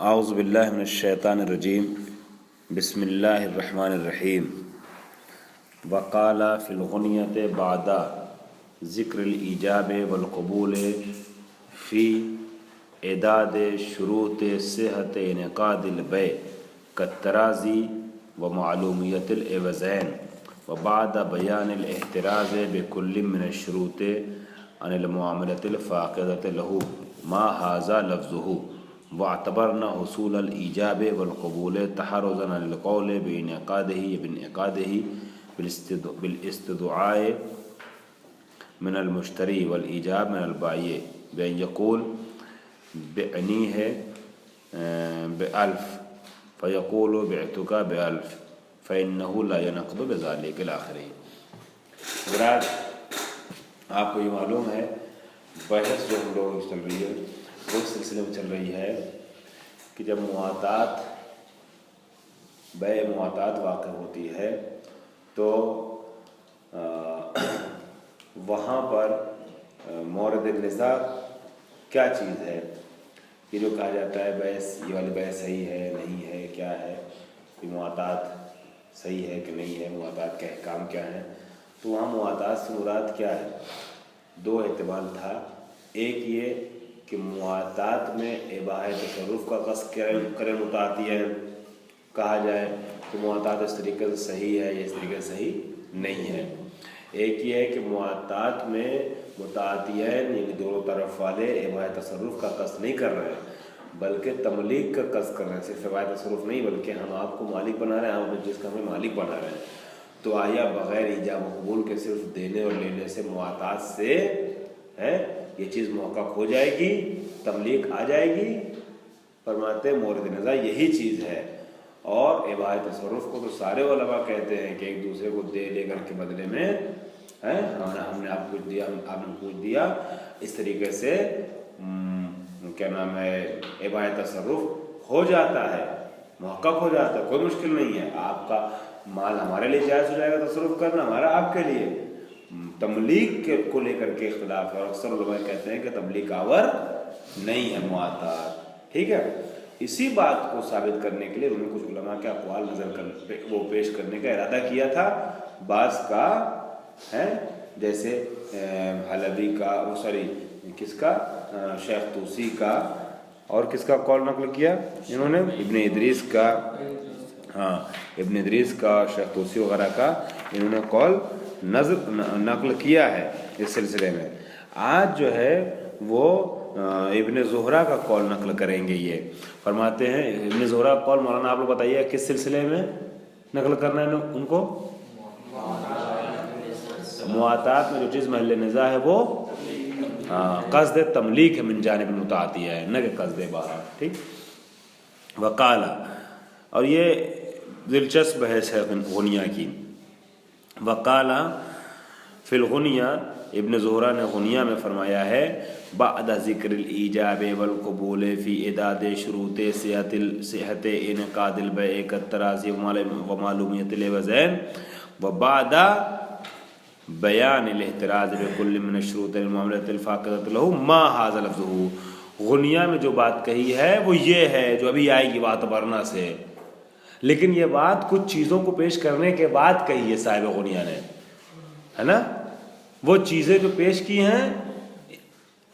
اعوذ باللہ من الشیطان الرجیم بسم اللہ الرحمن الرحیم وقال فی الغنیۃ بعد ذکر الایجاب والقبول فی اعداد شروط صحت انعقاد البیع کالتراضی ومعلومیت العوضین وبعد بیان الاحتراز بکل من الشروط عن المعاملۃ الفاقدۃ له ما هذا لفظه واعتبرنا حصول الایجاب والقبول تحرزا عن القول بانعقاده بالاستدعاء من المشتری والایجاب من البائع بأن يقول بعنيه بألف فيقول بعتك بألف فإنه لا ينقض بذلك الآخر۔ برات آپ کو یہ معلوم ہے بحث جو ہم لوگوں کی چل رہی ہے وہ اس سلسلے میں چل رہی ہے کہ جب بیع مواتات واقع ہوتی ہے تو وہاں پر مورد نزاع کیا چیز ہے، یہ جو کہا جاتا ہے یہ والی بیع صحیح ہے نہیں ہے، کیا ہے یہ مواتات صحیح ہے کہ نہیں ہے، مواتات کے احکام کیا ہیں، تو وہاں مواتات سے مراد کیا ہے؟ دو احتمال تھا۔ ایک یہ کہ مواتات میں اباحہ تصرف کا قصد کرے متعاطیاً کہا جائے کہ مواتات اس طریقے سے صحیح ہے یا اس طریقے سے صحیح نہیں ہے۔ ایک یہ ہے کہ مواتات میں متعاطیاً یعنی دونوں طرف والے اباحہ تصرف کا قصد نہیں کر رہے ہیں بلکہ تملیک کا قصد کر رہے ہیں، صرف اباحہ تصرف نہیں بلکہ ہم آپ کو مالک بنا رہے ہیں، ہم جس کا ہمیں مالک بنا رہے ہیں، تو آیا بغیر ایجاب و قبول کے صرف دینے اور لینے سے مواتات سے یہ چیز محقق ہو جائے گی، تملیک آ جائے گی؟ فرماتے مورد نزاع یہی چیز ہے۔ اور اباحہ تصرف کو تو سارے علماء کہتے ہیں کہ ایک دوسرے کو دے لے کر کے بدلے میں ہم نے آپ کو دیا، آپ نے کچھ دیا، اس طریقے سے کیا نام ہے اباحہ تصرف ہو جاتا ہے، محقق ہو جاتا ہے، کوئی مشکل نہیں ہے، آپ کا مال ہمارے لیے جائز ہو جائے گا تصرف کرنا، ہمارا آپ کے لیے۔ تملیک کو لے کر کے اختلاف ہے اور اکثر علماء کہتے ہیں کہ تملیک آور نہیں ہے مواتات، ٹھیک ہے۔ اسی بات کو ثابت کرنے کے لیے انہوں نے کچھ علماء کے اقوال وہ پیش کرنے کا ارادہ کیا تھا۔ بعض کا ہے جیسے حلبی کا کس کا شیخ طوسی کا، اور کس کا قول نقل کیا انہوں نے؟ ابن ادریس کا، ابن ادریس کا، شیخ طوسی وغیرہ کا انہوں نے قول نقل کیا ہے اس سلسلے میں۔ آج جو ہے وہ ابن زہرہ کا قول نقل کریں گے۔ یہ فرماتے ہیں ابن زہرہ کا قول، مولانا آپ لوگ بتائیے کس سلسلے میں نقل کرنا ہے ان کو؟ مواتات میں جو چیز محل نزاع ہے وہ قصد تملیک ہے من جانب المتعاطیہ ہے، نہ کہ قصد اباحہ، ٹھیک۔ وقال، اور یہ دلچسپ بحث ہے غنیہ کی۔ وقال فی الغنیہ، ابن زہرہ نے غنیہ میں فرمایا ہے بعد ذکر الایجاب والقبول فی اعداد شروط صحت انعقاد البیع کالتراضی ومعلومیت العوضین وبعد بیان الاحتراز بکل من الشروط المعاملۃ الفاقدۃ له ما هذا لفظه۔ غنیہ میں جو بات کہی ہے وہ یہ ہے جو ابھی آئے گی واعتبرنا سے، لیکن یہ بات کچھ چیزوں کو پیش کرنے کے بعد کہی ہے صاحب غنیہ نے، ہے نا۔ وہ چیزیں جو پیش کی ہیں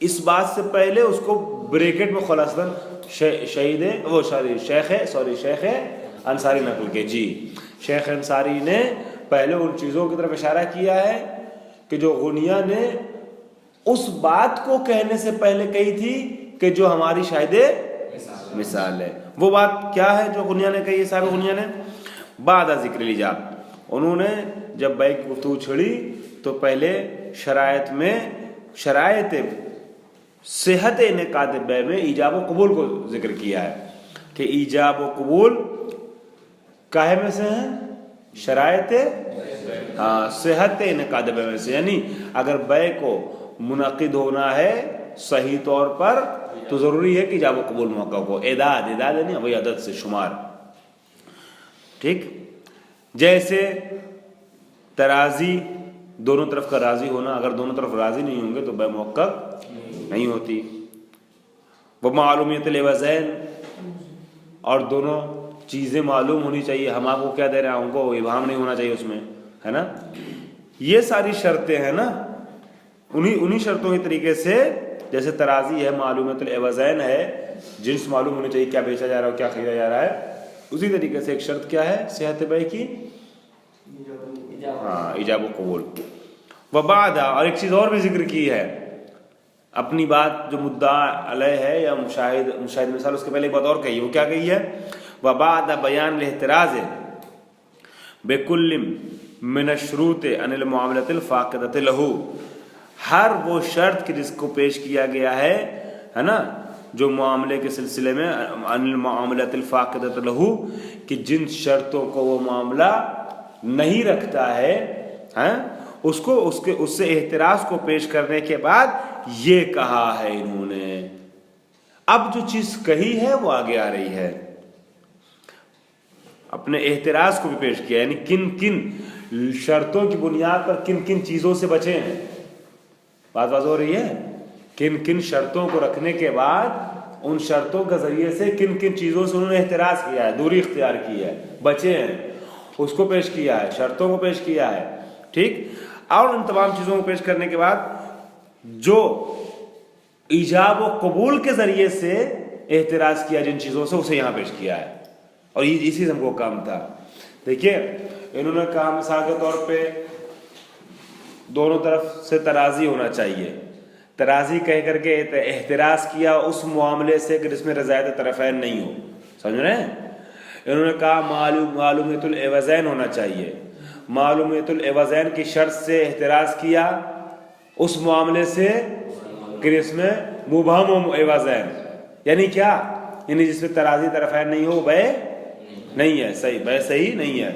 اس بات سے پہلے اس کو بریکٹ میں خلاصتاً شیخ انصاری نقل کے، جی شیخ انصاری نے پہلے ان چیزوں کی طرف اشارہ کیا ہے کہ جو غنیہ نے اس بات کو کہنے سے پہلے کہی تھی کہ جو ہماری شاہد مثال ہے۔ وہ بات کیا ہے جو غنیہ نے کہی ہے صاحب غنیہ نے؟ بعد ذکر الایجاب، انہوں نے جب بیع کی گفتگو چھڑی تو پہلے شرائط صحت انعقاد بیع میں ایجاب و قبول کو ذکر کیا ہے کہ ایجاب و قبول کاہے میں سے ہیں؟ شرائط صحت انعقاد بیع میں سے، یعنی اگر بیع کو منعقد ہونا ہے صحیح طور پر تو ضروری ہے کہ ایجاب و قبول محقق ہو۔ اعداد یعنی وہی عدد سے شمار، ٹھیک۔ جیسے ترازی، دونوں طرف کا راضی ہونا، اگر دونوں طرف راضی نہیں ہوں گے تو بیع محقق نہیں ہوتی۔ وہ معلومیت العوضین، اور دونوں چیزیں معلوم ہونی چاہیے. ہم آپ کو کیا دے رہے ہیں, ان کو ابہام نہیں ہونا چاہیے اس میں, ہے نا. یہ ساری شرطیں ہیں نا, انہی شرطوں کے طریقے سے جیسے ترازی ہے, معلومۃ العوضین ہے, جنس معلوم ہونی چاہیے کیا بیچا جا رہا ہے کیا خریدا جا رہا ہے, اسی طریقے سے ایک شرط کیا ہے صحت بیع کی, ہاں ایجاب و قبول. وبعد, اور ایک چیز اور بھی ذکر کی ہے, اپنی بات جو مدعا علیہ ہے یا مشاہد مثال, اس کے پہلے ایک بات اور کہی, وہ کیا کہی ہے, وبعد بیان الاحتراز بکل من الشروط عن المعاملۃ الفاقدۃ لہ, ہر وہ شرط جس کو پیش کیا گیا ہے نا, جو معاملے کے سلسلے میں عن المعاملۃ الفاقدۃ لہ, کہ جن شرطوں کو وہ معاملہ نہیں رکھتا ہے, اس سے احتراز کو پیش کرنے کے بعد یہ کہا ہے انہوں نے. اب جو چیز کہی ہے وہ آگے آ رہی ہے, اپنے احتراز کو بھی پیش کیا, یعنی کن کن شرطوں کی بنیاد پر کن کن چیزوں سے بچے ہیں. بات واضح ہو رہی ہے, کن کن شرطوں کو رکھنے کے بعد ان شرطوں کے ذریعے سے کن کن چیزوں سے انہوں نے احتراز کیا ہے, دوری اختیار کی ہے, بچے ہیں, اس کو پیش کیا ہے, شرطوں کو پیش کیا ہے, ٹھیک. اور ان تمام چیزوں کو پیش کرنے کے بعد جو ایجاب و قبول کے ذریعے سے احتراز کیا جن چیزوں سے, اسے یہاں پیش کیا ہے, اور اسی سے ہم کو کام تھا. دیکھیے انہوں نے کہا مثال کے طور پہ دونوں طرف سے ترازی ہونا چاہیے, ترازی کہہ کر کے احتراز کیا اس معاملے سے کہ جس میں رضایت طرفین نہیں ہو, سمجھ رہے ہیں. انہوں نے کہا معلومۃ العوضین ہونا چاہیے, معلومۃ العوضین کی شرط سے احتراز کیا اس معاملے سے کہ جس میں مبہم عوضین, یعنی کیا, یعنی جس میں ترازی طرفین نہیں ہو, بیع نہیں ہے, صحیح بیع صحیح نہیں ہے,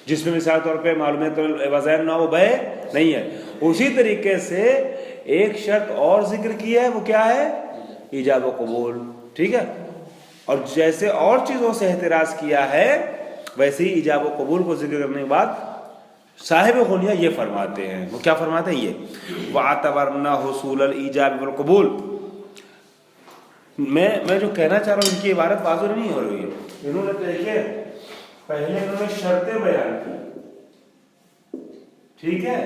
جس میں مثال طور پہ معلومات العوضین نہ ہو, بیع نہیں ہے. اسی طریقے سے ایک شرط اور ذکر کی ہے, وہ کیا ہے, ایجاب و قبول, ٹھیک ہے. اور جیسے اور چیزوں سے احتراز کیا ہے ویسے ہی ایجاب و قبول کو ذکر کرنے کے بعد صاحب غنیہ یہ فرماتے ہیں, وہ کیا فرماتے ہیں, یہ وَاعْتَبَرْنَا حُصُولَ الْإِيجَابِ وَالْقُبُولِ. میں جو کہنا چاہ رہا ہوں ان کی عبارت واضح نہیں ہو رہی ہے. انہوں نے دیکھے پہلے انہوں نے شرطیں بیان کی, ٹھیک ہے,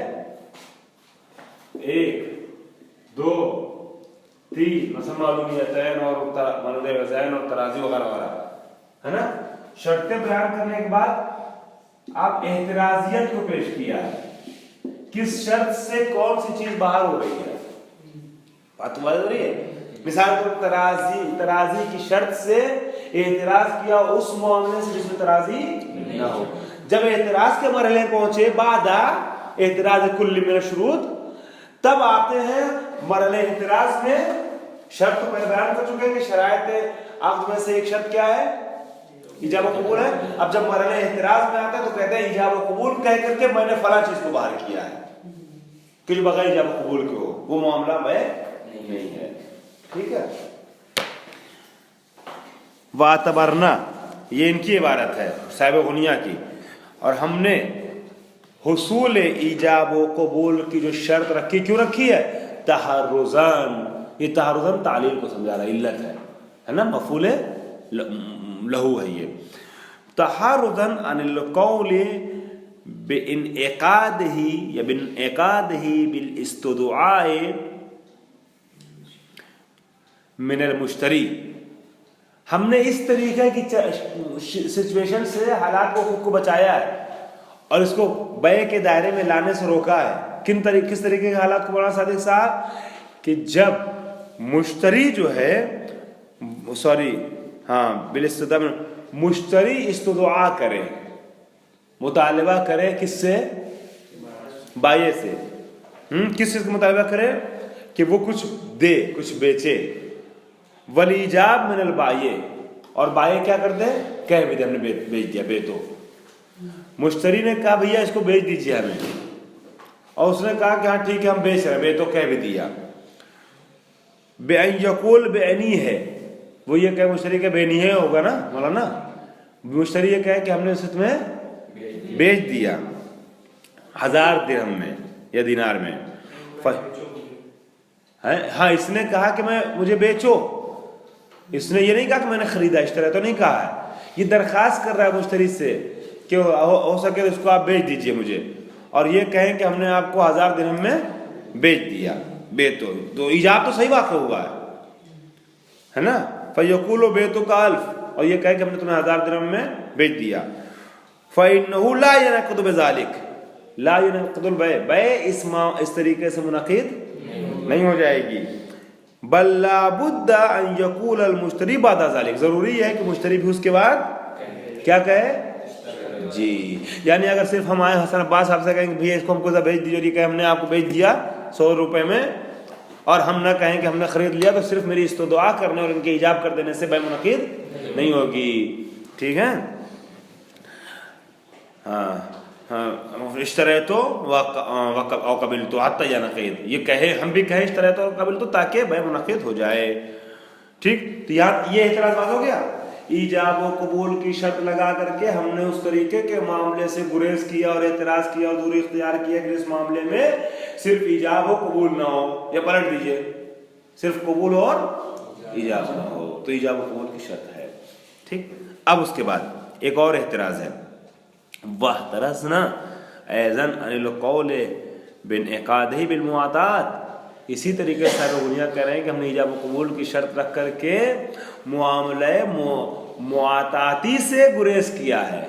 1 2 3 مثلا معلومیتین اور معلومات العوضین اور ترازی وغیرہ وغیرہ, ہے نا. شرطیں بیان کرنے کے بعد آپ احترازیت کو پیش کیا ہے, کس شرط سے کون سی چیز باہر ہو رہی ہے, بات واضح ہو رہی ہے. مثال کو ترازی کی شرط سے احتراز کیا اس معاملے سے جس میں ترازی نہ ہو. جب احتراز کے مرحلے پہنچے بعد احتراز کل من الشروط, تب آتے ہیں مرحلہ احتراز میں. شرط کو بیان کر چکے ہیں کہ شرائط عقد میں سے ایک شرط کیا ہے, ایجاب و قبول ہے. اب جب مرحلہ احتراز میں آتا ہے تو کہتے ہیں ایجاب و قبول کہہ کر کے میں نے فلاں چیز کو باہر کیا ہے, کہ جو بغیر ایجاب و قبول کے ہو وہ معاملہ میں نہیں ہے, ٹھیک ہے. وَاعْتَبَرْنَا, یہ ان کی عبارت ہے صاحب غنیہ کی, اور ہم نے حصول ایجاب و قبول کی جو شرط رکھی, کیوں رکھی ہے, تحرزاً, یہ تحرزاً تعلیل کو سمجھا رہا ہے, علت ہے نا, مفعول لہو ہے یہ. تحرزاً عن القول بانعقادہ یا بانعقادہ بالاستدعاء من المشتری. ہم نے اس طریقے کی سچویشن سے حالات کو خود کو بچایا ہے اور اس کو بیع کے دائرے میں لانے سے روکا ہے. کس طریقے کے حالات کو بڑھا صادق صاحب, کہ جب مشتری جو ہے بالاستدعاء, مشتری استدعا کرے, مطالبہ کرے, کس سے, بائع سے. کس چیز کا مطالبہ کرے, کہ وہ کچھ دے, کچھ بیچے. وَالْإِجَابُ مِنَ الْبَائِعِ, اور بائع کیا کر دے, کہہ بھی دے ہم نے بیچ دیا, بیچ دو. مشتری نے کہا بھیا اس کو بیچ دیجیے ہمیں, اور اس نے کہا کہ ہاں ٹھیک ہے ہم بیچ رہے ہیں, بیچ تو کہہ بھی دیا. بِأَنْ يَقُولْ بِأَنِي ہے, وہ یہ کہے مشتری کے بینی ہے ہوگا نا مولانا, مشتری یہ کہے کہ ہم نے اسے تمہیں بیچ دیا 1000 درہم میں یا دینار میں. ہاں اس نے کہا کہ مجھے بیچو, اس نے یہ نہیں کہا کہ میں نے خریدا, اشترا تو نہیں کہا ہے, یہ درخواست کر رہا ہے مشتری سے کہ ہو سکے تو اس کو آپ بیچ دیجئے مجھے، اور یہ کہیں کہ ہم نے آپ کو 1000 درہم میں بیچ دیا، تو ایجاب تو صحیح واقع ہوا ہے نا. فَيَقُولُ بِعْتُكَ أَلْفٍ، اور یہ کہے کہ ہم نے تمہیں 1000 درہم میں بیچ دیا. فَإِنَّهُ لَا يَنْعَقِدُ بِذَلِكَ، لا ينعقد البيع، بیع اس طریقے سے منعقد نہیں ہو جائے گی. بل لا بد ان يقول المشتری بعد ذلك، ضروری ہے کہ مشتری بھی اس کے بعد کیا کہے، جی. یعنی اگر صرف ہم آئے حسن عباس صاحب سے کہیں کہ بھئی اس کو ہم کو بیچ دیجیے، یہ کہ ہم نے آپ کو بیچ دیا 100 روپے میں، اور ہم نہ کہیں کہ ہم نے خرید لیا، تو صرف میری اس تو دعا کرنے اور ان کے ایجاب کر دینے سے بیع منعقد نہیں ہوگی. ٹھیک ہے. اشتریتو و قبلتو حتی ینعقد، یہ کہے، ہم بھی کہیں اشتریتو و قبلتو تاکہ بیع منعقد ہو جائے. ٹھیک. تو یہاں یہ اعتراض بات ہو گیا. ایجاب و قبول کی شرط لگا کر کے ہم نے اس طریقے کے معاملے سے گریز کیا اور اعتراض کیا اور دوری اختیار کیا کہ اس معاملے میں صرف ایجاب و قبول نہ ہو، یا پلٹ دیجئے صرف قبول اور ایجاب نہ ہو، تو ایجاب و قبول کی شرط ہے. ٹھیک. اب اس کے بعد ایک اور اعتراض ہے. وَاحْتَرَزْنَا أَيْضًا عَنِ الْقَوْلِ بِانْعِقَادِهِ بِالْمُوَاطَاةِ، اسی طریقے سے صاحب غنیہ کہہ رہے ہیں کہ ہم نے ایجاب و قبول کی شرط رکھ کر کے معاملہ معاطاتی سے گریز کیا ہے.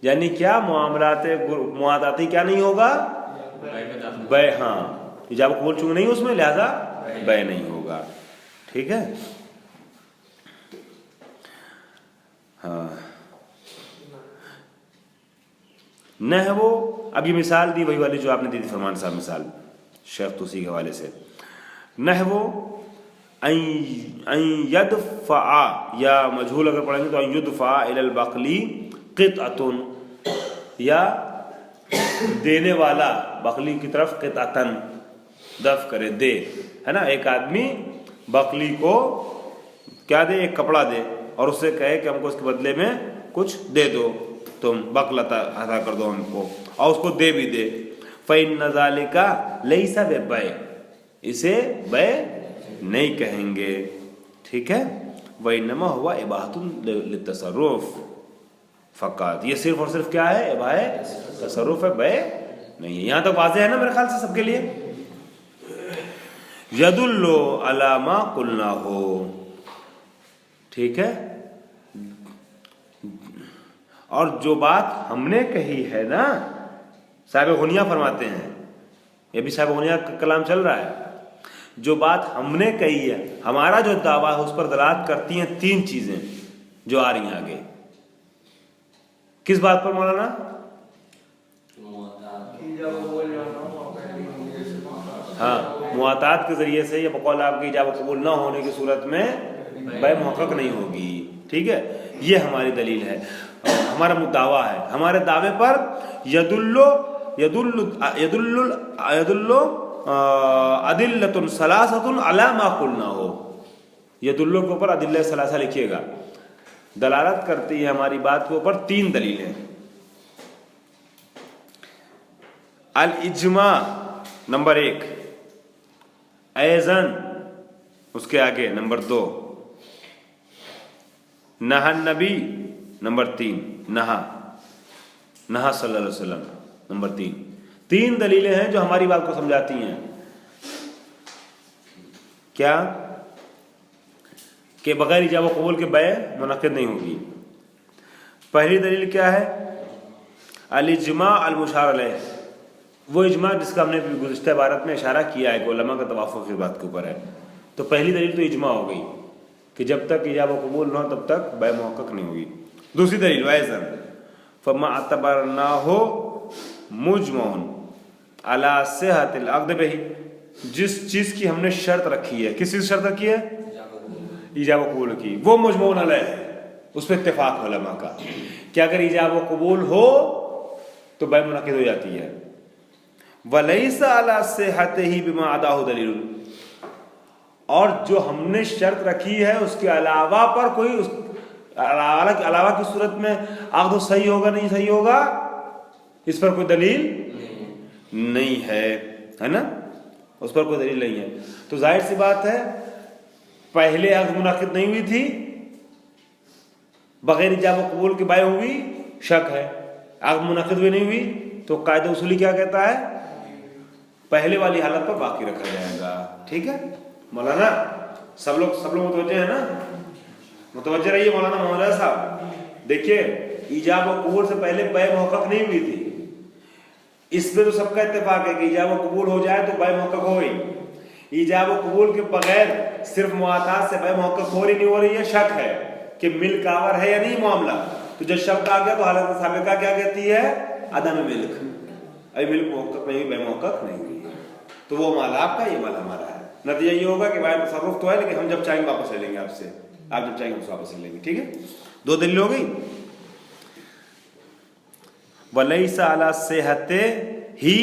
یعنی کیا معاملات معاطاتی کیا نہیں ہوگا، بیع، ہاں ایجاب و قبول چونکہ نہیں اس میں لہذا بیع نہیں ہوگا. ٹھیک ہے. ہاں نحو، اب یہ مثال دی وہی والی جو آپ نے دی تھی فرمان صاحب، مثال شیخ توسی کے حوالے سے. نحو ان یدفع، یا مجہول اگر پڑھیں گے تو ان یدفع الی البقلی قطعۃ، یا دینے والا بقلی کی طرف قطعۃ دفع کرے، دے، ہے نا. ایک آدمی بقلی کو کیا دے، ایک کپڑا دے، اور اس سے کہے کہ ہم کو اس کے بدلے میں کچھ دے دو، تم بقل عطا کر دو ہم کو، اور اس کو دے بھی دے. فَإِنَّ ذَلِكَ لَيْسَ بِبَيْعٍ، اسے بیع نہیں کہیں گے. ٹھیک ہے. وَإِنَّمَا هُوَ إِبَاحَةٌ لِلتَّصَرُّفِ فقط، یہ صرف اور صرف کیا ہے، اباحہ تصرف ہے، بیع نہیں ہے. یہاں تک واضح ہے نا میرے خیال سے سب کے لیے. یدل علی ما قلناہ، ٹھیک ہے. اور جو بات ہم نے کہی ہے نا، صاحب غنیہ فرماتے ہیں، یہ بھی صاحب غنیہ کا کلام چل رہا ہے، جو بات ہم نے کہی ہے، ہمارا جو دعویٰ ہے اس پر دلالت کرتی ہیں 3 چیزیں جو آ رہی ہیں آگے. کس بات پر مولانا؟ ہاں، معاطات کے ذریعے سے، یا بقول آپ کی ایجاب و قبول نہ ہونے کی صورت میں بیع محقق نہیں ہوگی. ٹھیک ہے. یہ ہماری دلیل ہے، ہمارا دعویٰ ہے. ہمارے دعوے پر یدل ادلۃ ثلاثۃ علی ما قلناہ، یدل کے اوپر ادلہ ثلاثہ لکھیے گا. دلالت کرتی ہے ہماری بات کے اوپر 3 دلیلیں. الاجماع نمبر 1، ایزن اس کے آگے نمبر 2، نہا النبی نمبر 3، نہا صلی اللہ علیہ وسلم نمبر 3. 3 دلیلیں ہیں جو ہماری بات کو سمجھاتی ہیں. کیا؟ کہ بغیر ایجاب و قبول کے بیع منعقد نہیں ہوگی. پہلی دلیل کیا ہے؟ الاجماع المشار علیہ، وہ اجماع جس کا ہم نے گزشتہ عبارت میں اشارہ کیا ہے کہ علماء کا توافق اس بات کے اوپر ہے. تو پہلی دلیل تو اجماع ہو گئی کہ جب تک ایجاب و قبول نہ ہو تب تک بیع محقق نہیں ہوگی. دوسری دلیل وائزن فما اعتبرناہ مجمع علی صحۃ العقد بہ، جس چیز کی ہم نے شرط رکھی ہے، کس چیز شرط رکھی ہے؟ ایجاب و قبول کی، وہ مجمع علیہ ہے، اس پہ اتفاق علماء کا کہ اگر ایجاب و قبول ہو تو بیع منعقد ہو جاتی ہے. وَلَيْسَ عَلَى صِحَّتِهِ بِمَا عَدَاهُ دَلِيلٌ، اور جو ہم نے شرط رکھی ہے اس کے علاوہ پر کوئی علاوہ کی صورت میں عقد صحیح ہوگا نہیں صحیح ہوگا، اس پر کوئی دلیل نہیں ہے نا، اس پر کوئی دلیل نہیں ہے. تو ظاہر سی بات ہے پہلے عقد منعقد نہیں ہوئی تھی، बगैर इजाब व कबूल के बाय हुई शक है, आग मुनक़िद भी नहीं हुई तो कायदा उसूली क्या कहता है, पहले वाली हालत पर बाकी रखा जाएगा। ठीक है मौलाना, सब लोग मुतवज्जे हैं ना, मुतवज्जे रहिए मौलाना मोहम्मद साहब। देखिए इजाब व कबूल से पहले बै मुहक़्क़क़ नहीं हुई थी, इस पे तो सबका इत्तेफाक है कि इजाब व कबूल हो जाए तो बै मुहक़्क़क़ हो गई। इजाब व कबूल के बगैर सिर्फ मुआतात से बै मुहक़्क़क़ हो रही नहीं हो रही है, शक है कि मिल्क आवर है या नहीं मामला, तो जब शक आ गया तो हालत साबिक़ा क्या कहती है, अदम मिल्क, अभी मिल्क मुहक़्क़क़ नहीं हुई, बै मुहक़्क़क़ नहीं हुई, तो वो माल आपका, ये माल हमारा है। नतीजा ये होगा कि भाई तसर्रुफ तो है लेकिन हम जब चाहेंगे वापस ले लेंगे आपसे, आप जब चाहेंगे हमसे वापस ले लेंगे। ठीक है, दो दलील हो गई। वलैसा अला सेहते ही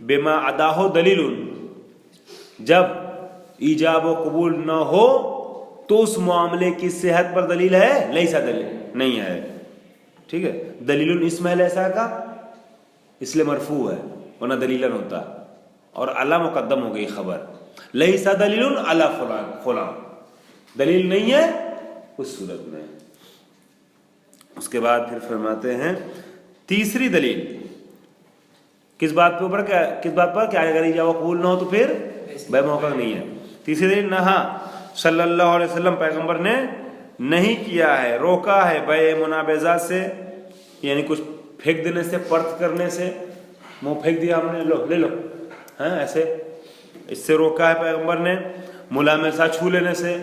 बिमा अदाहो दलीलुन, जब ईजाब व कबूल न हो तो उस मामले की सेहत पर दलील है, लैसा दलील नहीं है। ठीक है, दलीलुन इसम है लैसा का, इसलिए मरफू है वरना दलीलन होता, और अला मुकद्दम हो गई खबर, लैसा दलीलुन अला फलान, फलान दलील नहीं है उस सूरत में। उसके बाद फिर फरमाते हैं तीसरी दलील किस बात पे ऊपर, क्या किस बात पर, क्या अगर इजाब व कबूल ना हो तो फिर बै मुहक़्क़क़ नहीं है। तीसरी दलील नहा सल्लल्लाहु अलैहि वसल्लम पैगंबर ने नहीं किया है, रोका है बै मुनाबेजा से, यानी कुछ फेंक देने से, पर्थ करने से, मुँह फेंक दिया हमने, लो ले लो, हैं ऐसे, इससे रोका है पैगंबर ने। मुलामसा छू लेने से,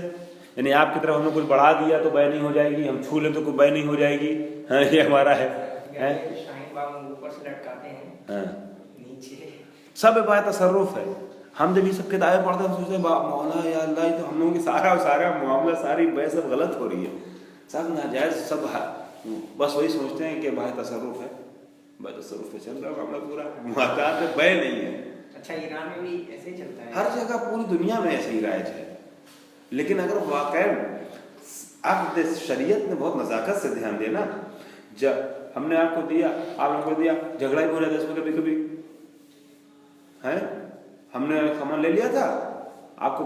यानी आपकी तरफ हमने कुछ बढ़ा दिया तो बै नहीं हो जाएगी, हम छू लें तो कोई बै नहीं हो जाएगी, हाँ ये हमारा है, ऊपर से लटकाते हैं, हाँ नीचे, सब बात तसर्रुफ है। हम जब ये सब किताबें पढ़ते हैं सोचते हैं मौला या अल्लाह, तो हम लोगों की सारा मामला, सारी बै सब गलत हो रही है, सब नाजायज, सब बस वही सोचते हैं कि भाई तसर्रुफ है, भाई तसर्रुफ है, चल रहा मामला पूरा, मुआतात में बै नहीं है। अच्छा ईरान में भी ऐसे ही चलता है, हर जगह पूरी दुनिया में ऐसे ही राइज है। लेकिन अगर वाकई आप शरीयत ने बहुत नज़ाकत से ध्यान दिया ना, जब हमने आपको दिया, आप हमको दिया, झगड़ा ही हो जाता है इसमें कभी कभी, है हमने सामान ले लिया था, आपको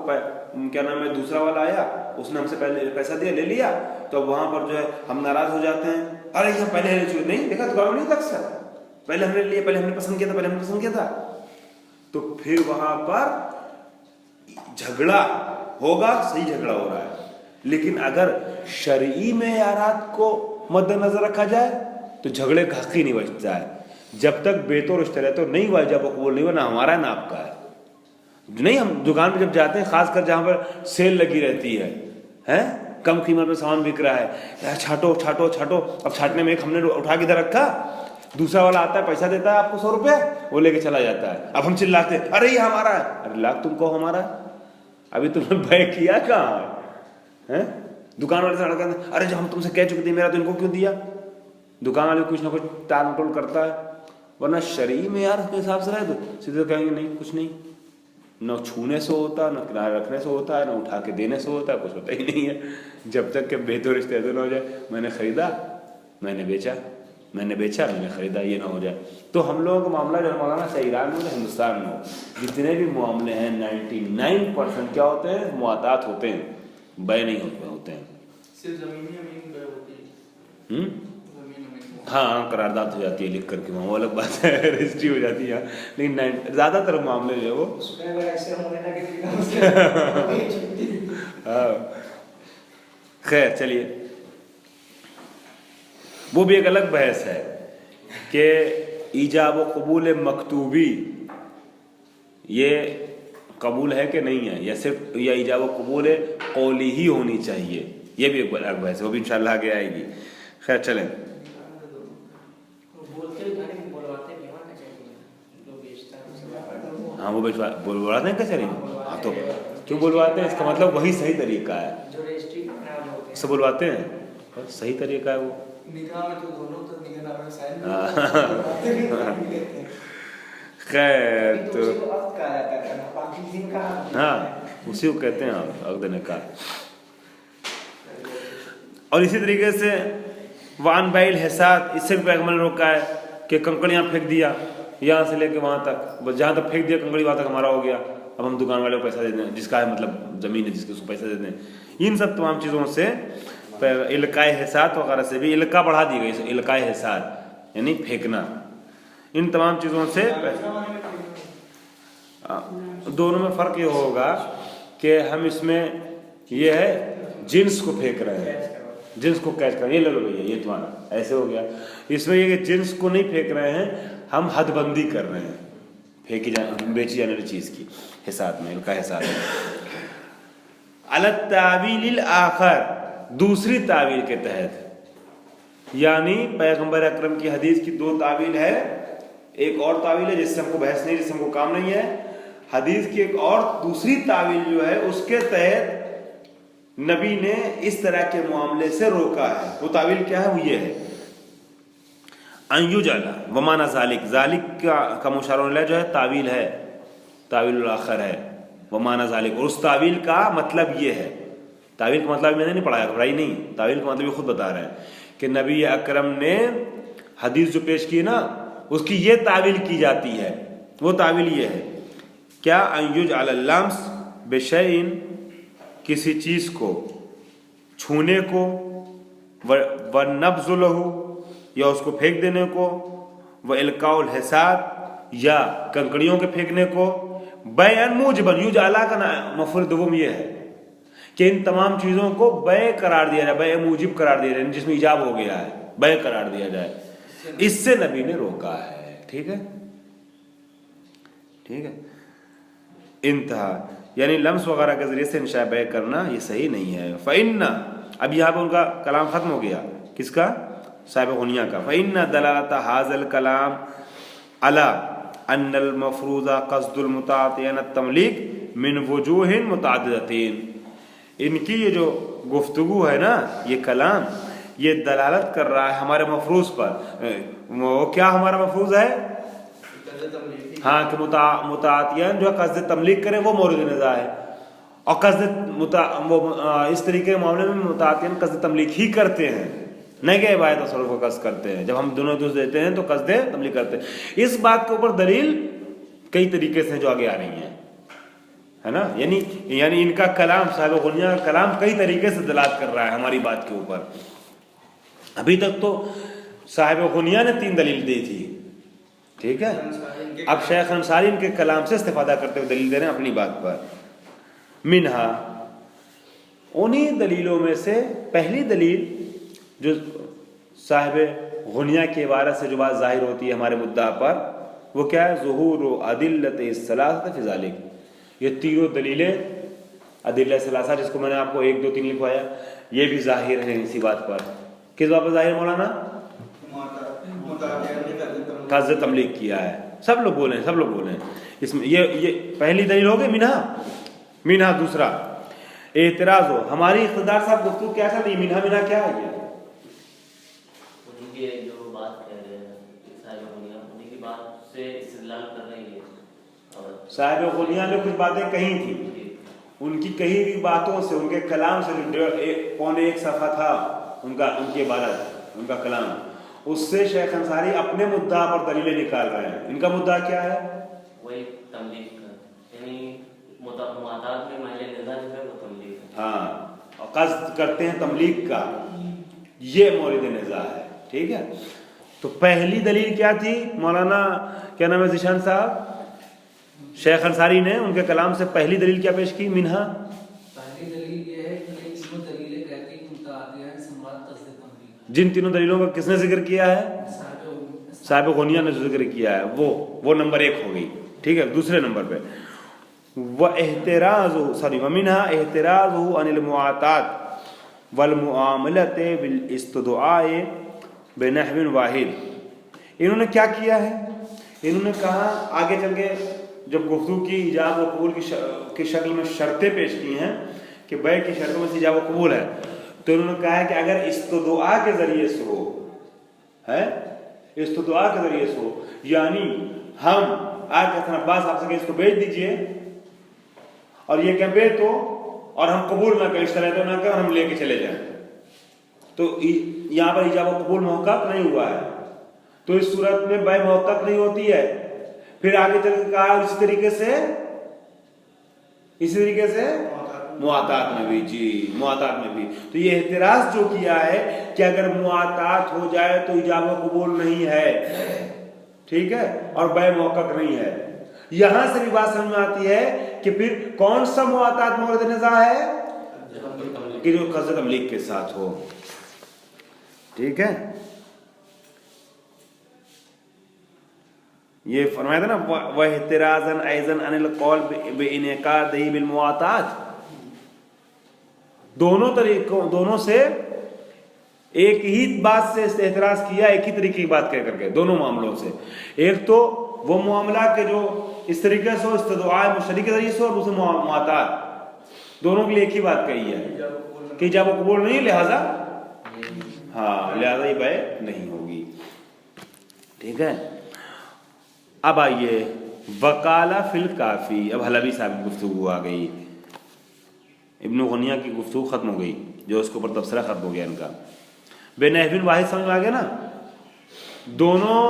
क्या नाम है, दूसरा वाला आया, उसने हमसे पहले पैसा दिया, ले लिया, तो वहां पर जो है हम नाराज हो जाते हैं, अरे ये पहले नहीं देखा, दुकान नहीं था अक्सर, पहले हमने लिया, पहले हमने पसंद किया था, पहले हमने पसंद किया था, तो फिर वहां पर झगड़ा होगा, सही झगड़ा हो रहा है। लेकिन अगर शरई मेयारात को मद्देनजर रखा जाए तो झगड़े का हक ही नहीं बचता है। जब तक बेतो रिश्ते तो नहीं हुआ जब कबूल नहीं हुआ, ना हमारा है ना आपका है। नहीं, हम दुकान पे जब जाते हैं, खासकर जहाँ पर सेल लगी रहती है, हैं कम कीमत में सामान बिक रहा है, यार छाटो छाटो छाटो, अब छाटने में एक हमने उठा के इधर रखा, दूसरा वाला आता है, पैसा देता है आपको 100 रुपये, वो लेके चला जाता है। अब हम चिल्लाते हैं, अरे ये हमारा है, अरे लाख तुमको हमारा है, अभी तुमने बै किया कहाँ है? दुकान वाले से अड़का, अरे जब हम तुमसे कह चुके थे मेरा तो इनको क्यों दिया? दुकान वाले कुछ ना कुछ टाल मटोल करता है, वरना शरीय में यार के हिसाब से रहे तो सीधे कहेंगे नहीं कुछ नहीं, न छूने से होता, न किनारे रखने से होता है, न उठा के देने से होता है, कुछ होता ही नहीं है। जब तक के बेहतर रिश्ते न हो जाए, मैंने खरीदा मैंने बेचा, मैंने बेचा मैंने खरीदा, ये ना हो जाए। तो हम लोगों का मामला जो मौलाना चाहे ईरान में हिंदुस्तान में हो, जितने भी मामले हैं 99% क्या होते हैं, मुआतात होते हैं, बै नहीं होते हैं। सिर्फ ज़मीन होती है, हाँ करारदाद हो जाती है लिख करके, वहाँ वो अलग बात है, रजिस्ट्री हो जाती है, लेकिन ज़्यादातर मामले जो है वो खैर चलिए, वो भी एक अलग बहस है कि ईजाब व कबूल मकतूबी ये कबूल है कि नहीं है, या सिर्फ या ईजाब व कबूल कौली ही होनी चाहिए, ये भी एक अलग बहस है, वो भी इंशाल्लाह आगे आएगी। खैर चलें, हाँ वो बोलवाते हैं कचहरी में, हाँ तो क्यों बोलवाते हैं, इसका मतलब वही सही तरीका है जो रजिस्ट्री उससे बोलवाते हैं, सही तरीका है वो। निकाह में तो दोनों तो निकाह में साइन, खैर तो हाँ उसी को कहते हैं अक़्द निकाह। और इसी तरीके से वान बैल हिसाब, इससे भी पैगंबर ने रोका है कि कंकड़ियाँ फेंक दिया यहाँ से लेके वहाँ तक, जहाँ तक फेंक दिया कंकड़ी वहाँ तक हमारा हो गया, अब हम दुकान वाले को पैसा दे दें, जिसका है मतलब ज़मीन है जिसके उसको पैसा दे दें। इन सब तमाम चीज़ों से इल्काए हिसात वगैरह से भी इल्का बढ़ा दी गई, इल्काए हिसात यानी फेंकना। इन तमाम चीज़ों से दोनों में फ़र्क ये होगा कि हम इसमें ये है जिन्स को फेंक रहे हैं, जिन्स को कैच कर रहे हैं, ये ले लो भैया ये तुम्हारा, ऐसे हो गया। इसमें ये कि जिन्स को नहीं फेंक रहे हैं, हम हदबंदी कर रहे हैं फेंकी बेची जाने वाली चीज़ की हिसाब में, इनका हिसाब में। अलग तावील आखर, दूसरी तावील के तहत, यानी पैगंबर अकरम की हदीस की दो तावील है, एक और तावील है जिससे हमको बहस नहीं, जिससे हमको काम नहीं है। हदीस की एक और दूसरी तावील जो है उसके तहत नबी ने इस तरह के मामले से रोका है। वो तावील क्या है? वो ये है अयुजला वमाना जालिक, जालिक का मुशारा जो है तावील है, तावील आखर है, वमाना जालिक। और उस तावील का मतलब ये है, तावील का मतलब मैंने नहीं पढ़ाया, घबराई नहीं, तावील का मतलब ये खुद बता रहे हैं कि नबी अकरम ने हदीस जो पेश की ना उसकी ये तावील की जाती है। वो तावील ये है क्या? अयुजला लम्स बेशैइन, किसी चीज को छूने को, व नब्जुलहु या उसको फेंक देने को, व इल्काउल हिसाब या कंकड़ियों के फेंकने को, बैन मुजबन, युजअला का मफूल दुगुम ये है कि इन तमाम चीजों को बै करार दिया जाए, बै मुजिब करार दिया जाए, जिसमें इजाब हो गया है, बै करार दिया जाए। इससे नबी ने रोका है। ठीक है, ठीक है। इंतहा यानी लम्स वगैरह के जरिए से इंशा बै करना ये सही नहीं है। फ़इन्ना, अब यहाँ पर उनका कलाम खत्म हो गया, किसका? साहिब गुनिया का। फ़इन्ना दलालत हाज़ल कलाम अला अन्नल मफ़रूज़ा क़स्दुल मुताअतियन तमलीक मिन वजूहिन मुतअद्दिदतीन। इनकी ये जो गुफ्तगू है ना, ये कलाम, ये दलालत कर रहा है हमारे मफरूज़ पर। वो क्या हमारा मफरूज़ है? हाँ, कि मुताअतियन जो कस्द तमलीक करें वो मौरिद निज़ा है, और कस्द इस तरीके के मामले में मुताअतियन कस्द तमलीक ही करते हैं, नहीं कि इबादत तसर्रुफ को कस्द करते हैं। जब हम दोनों दोस्त देते हैं तो कस्द तमलीक करते हैं। इस बात के ऊपर दलील कई तरीके से जो आगे आ रही है ना, यानी इनका कलाम, साहिब गुनिया का कलाम कई तरीके से दलालत कर रहा है हमारी बात के ऊपर। अभी तक तो साहिब गुनिया ने 3 दलील दी थी, ठीक है। अब शेख अंसारी इनके कलाम से इस्तेफादा करते हुए दलील दे रहे हैं अपनी बात पर। मिनहा, उन्हीं दलीलों में से पहली दलील जो साहिब गुनिया के इबारत से जो बात जाहिर होती है हमारे मुद्दा पर, वो क्या है? ज़ुहूर अदिल्लत सलासत फी ज़ालिक। ये तीनों दलीलें अदिल्ला सलासा, जिसको मैंने आपको 1 2 3 लिखवाया, ये भी जाहिर है इसी बात पर। किस बात पर जाहिर मौलाना? कस्द तमलीक किया है। सब लोग बोले, सब लोग बोले इसमें। ये पहली दलील हो गई मिनहा। दूसरा एतराज हो, हमारी इख्तिदार साहब गुफ्तगू क्या चल रही है? मिनहा क्या है? ये जो बात कह रहे हैं साहिब गुनिया, उन्हीं की बात से इस्तेदलाल कर रही है। और साहिब गुनिया ने कुछ बातें कही थी, उनकी कही हुई बातों से, उनके कलाम से, 1.25 सफ़ा था उनकी इबारत, उनका कलाम, उससे शेख अंसारी अपने मुद्दा पर दलीलें निकाल रहे हैं। इनका मुद्दा क्या है? वही तमलीक का, यानी मुताद में माइल निज़ा जो है वो तमलीक है। हाँ, और कस्द करते हैं तमलीक का, ये मौलिद निज़ा है। ठीक है, तो पहली दलील क्या थी? मौलाना क्या नाम है ज़ीशान साहब, शेख अंसारी ने उनके कलाम से पहली दलील क्या पेश की? मिनहा। पहली दलील ये है कि इसमें दलीलें कहती हैं मुताअद्दियन सम्राट कस्द तमलीक। जिन तीनों दलीलों का किसने जिक्र किया है? साहिब गुनिया ने जिक्र किया है, वो नंबर 1 हो गई। ठीक है, दूसरे नंबर पे वमिनहा एहतिराज़ु अनिल मुआतात वल मुआमलत बिल इस्तदुआए बिनहविन वाहिद। इन्होंने क्या किया है? इन्होंने कहा, आगे चल के जब गुफ्तगू की इजाब व कबूल की शक्ल में शर्तें पेश की हैं कि बै की शर्तों में से इजाब व कबूल है, तो इन्होंने कहा है कि अगर इस्तदुआ के जरिए से हो, है इस्तदुआ के जरिए से हो, यानी हम आज हसन अब्बास आपसे इसको बेच दीजिए, और ये क्या बेच दो, और हम कबूल ना करें, इश्तरा तो ना करें, हम लेके चले जाएं, तो यहाँ पर इजाब व कबूल महक़क़ नहीं हुआ है। तो इस सूरत में बै महक़क़ नहीं होती है। फिर आगे चल के कहा इसी तरीके से मुआतात में भी, जी मुआतात में भी। तो ये एतराज जो किया है कि अगर मुआतात हो जाए तो इजाब कबूल नहीं है, ठीक है, और बै मौक़क़ नहीं है। यहां से भी बात समझ में आती है कि फिर कौन सा मुआतात मोरद निज़ा है कि जो क़स्द तमलीक के साथ हो, ठीक है। ये फरमाया था ना वह इतराज़न ऐज़न अनिल कौल बिइनक़ादिही बिल मुआतात, दोनों तरीकों, दोनों से एक ही बात से एतराज किया, एक ही तरीके की बात कह करके, दोनों मामलों से। एक तो वो मामला के जो इस तरीके से हो, इस्तदुआ मुशतरी के जरिए से, और दूसरे मुआतात, दोनों के लिए एक ही बात कही है कि जब वो कबूल नहीं, लिहाजा हाँ लिहाजा ये बै नहीं होगी, ठीक है। अब आइए वकाला फिल काफ़ी, अब हलबी साहब की गुफ्तगू आ गई, इब्न गुनिया की गुफ्तगू ख़त्म हो गई, जो उसके ऊपर तबसरा ख़त्म हो गया इनका। बेनहबिन वाहिद समझ में आ गया ना, दोनों